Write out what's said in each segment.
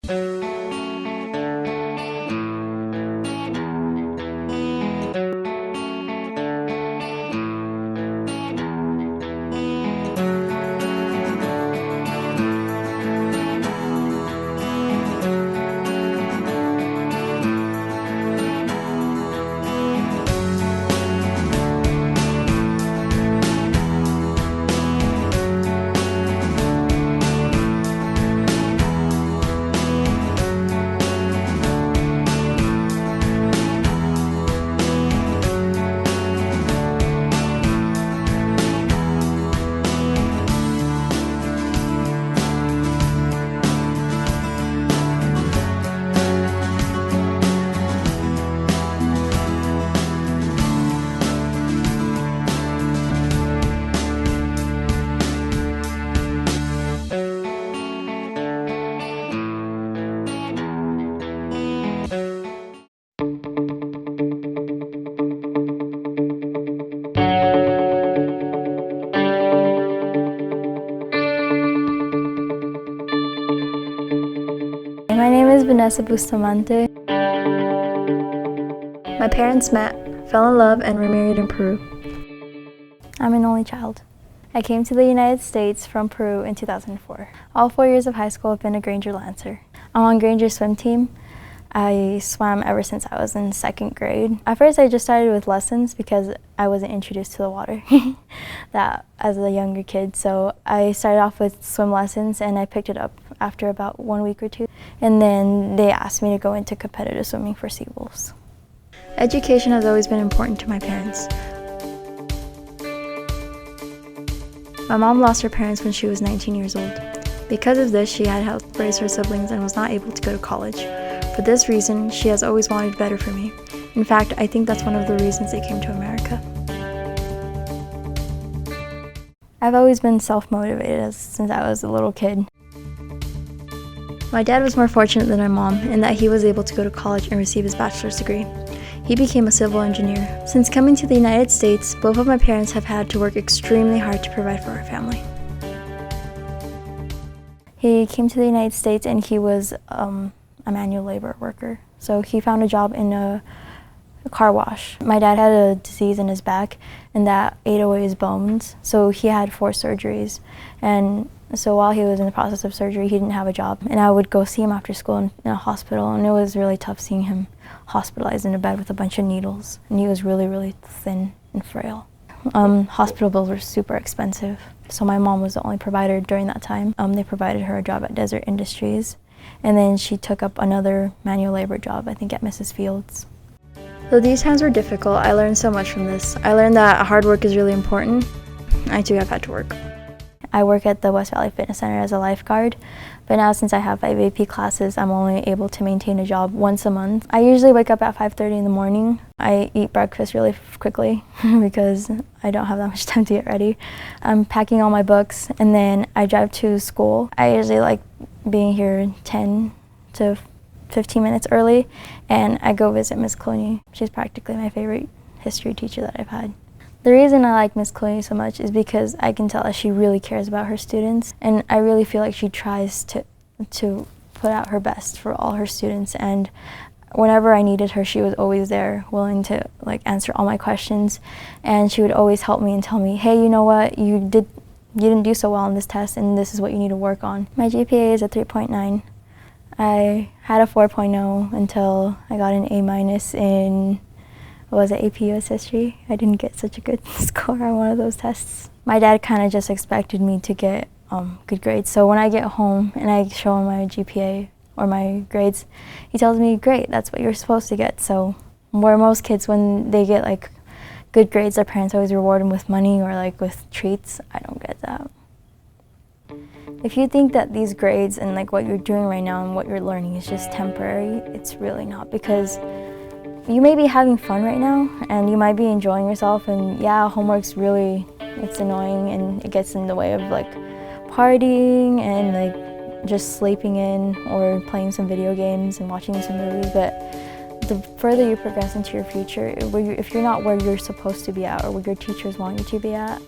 My name is Vanessa Bustamante. My parents met, fell in love, and were married in Peru. I'm an only child. I came to the United States from Peru in 2004. All 4 years of high school I've been a Granger Lancer. I'm on Granger's swim team. I swam ever since I was in 2nd grade. At first I just started with lessons because I wasn't introduced to the water that as a younger kid. So I started off with swim lessons and I picked it up after about 1 week or 2. And then they asked me to go into competitive swimming for Sea Wolves. Education has always been important to my parents. My mom lost her parents when she was 19 years old. Because of this, she had helped raise her siblings and was not able to go to college. For this reason, she has always wanted better for me. In fact, I think that's one of the reasons they came to America. I've always been self-motivated since I was a little kid. My dad was more fortunate than my mom in that he was able to go to college and receive his bachelor's degree. He became a civil engineer. Since coming to the United States, both of my parents have had to work extremely hard to provide for our family. He came to the United States and he was a manual labor worker. So he found a job in a car wash. My dad had a disease in his back and that ate away his bones. So he had 4 surgeries. And so while he was in the process of surgery, he didn't have a job. And I would go see him after school in a hospital, and it was really tough seeing him hospitalized in a bed with a bunch of needles. And he was really, really thin and frail. Hospital bills were super expensive. So my mom was the only provider during that time. They provided her a job at Desert Industries. And then she took up another manual labor job, I think at Mrs. Fields. Though these times were difficult, I learned so much from this. I learned that hard work is really important. I too have had to work. I work at the West Valley Fitness Center as a lifeguard, but now since I have 5 AP classes, I'm only able to maintain a job once a month. I usually wake up at 5:30 in the morning. I eat breakfast really quickly because I don't have that much time to get ready. I'm packing all my books and then I drive to school. I usually like being here 10 to 15 minutes early, and I go visit Miss Clooney. She's practically my favorite history teacher that I've had. The reason I like Miss Clooney so much is because I can tell that she really cares about her students, and I really feel like she tries to put out her best for all her students. And whenever I needed her, she was always there, willing to answer all my questions, and she would always help me and tell me, hey, you know what, you didn't do so well on this test, and this is what you need to work on. My GPA is a 3.9. I had a 4.0 until I got an A- in AP US History. I didn't get such a good score on one of those tests. My dad kind of just expected me to get good grades. So when I get home and I show him my GPA or my grades, he tells me, great, that's what you're supposed to get. So where most kids, when they get good grades, their parents always reward them with money or with treats, I don't get that. If you think that these grades and what you're doing right now and what you're learning is just temporary, it's really not, because you may be having fun right now and you might be enjoying yourself, and yeah, homework's really, it's annoying and it gets in the way of partying and just sleeping in or playing some video games and watching some movies. But the further you progress into your future, if you're not where you're supposed to be at or where your teachers want you to be at,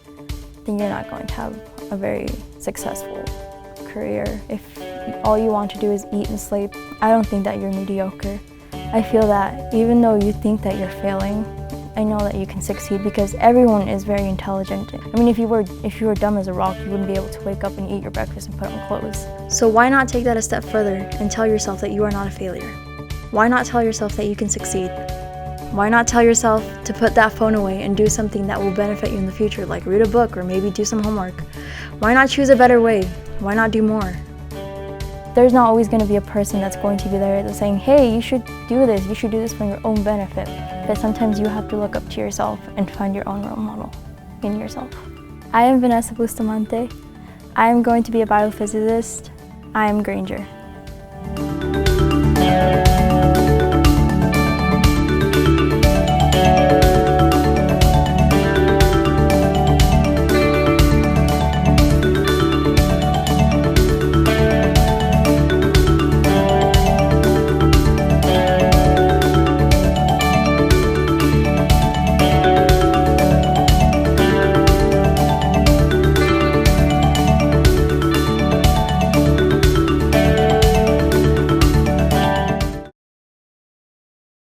then you're not going to have a very successful career if all you want to do is eat and sleep, I don't think that you're mediocre. I feel that even though you think that you're failing, I know that you can succeed because everyone is very intelligent. I mean, if you were dumb as a rock, you wouldn't be able to wake up and eat your breakfast and put on clothes. So why not take that a step further and tell yourself that you are not a failure? Why not tell yourself that you can succeed? Why not tell yourself to put that phone away and do something that will benefit you in the future, like read a book or maybe do some homework? Why not choose a better way? Why not do more? There's not always going to be a person that's going to be there that's saying, hey, you should do this for your own benefit. But sometimes you have to look up to yourself and find your own role model in yourself. I am Vanessa Bustamante. I am going to be a biophysicist. I am Granger.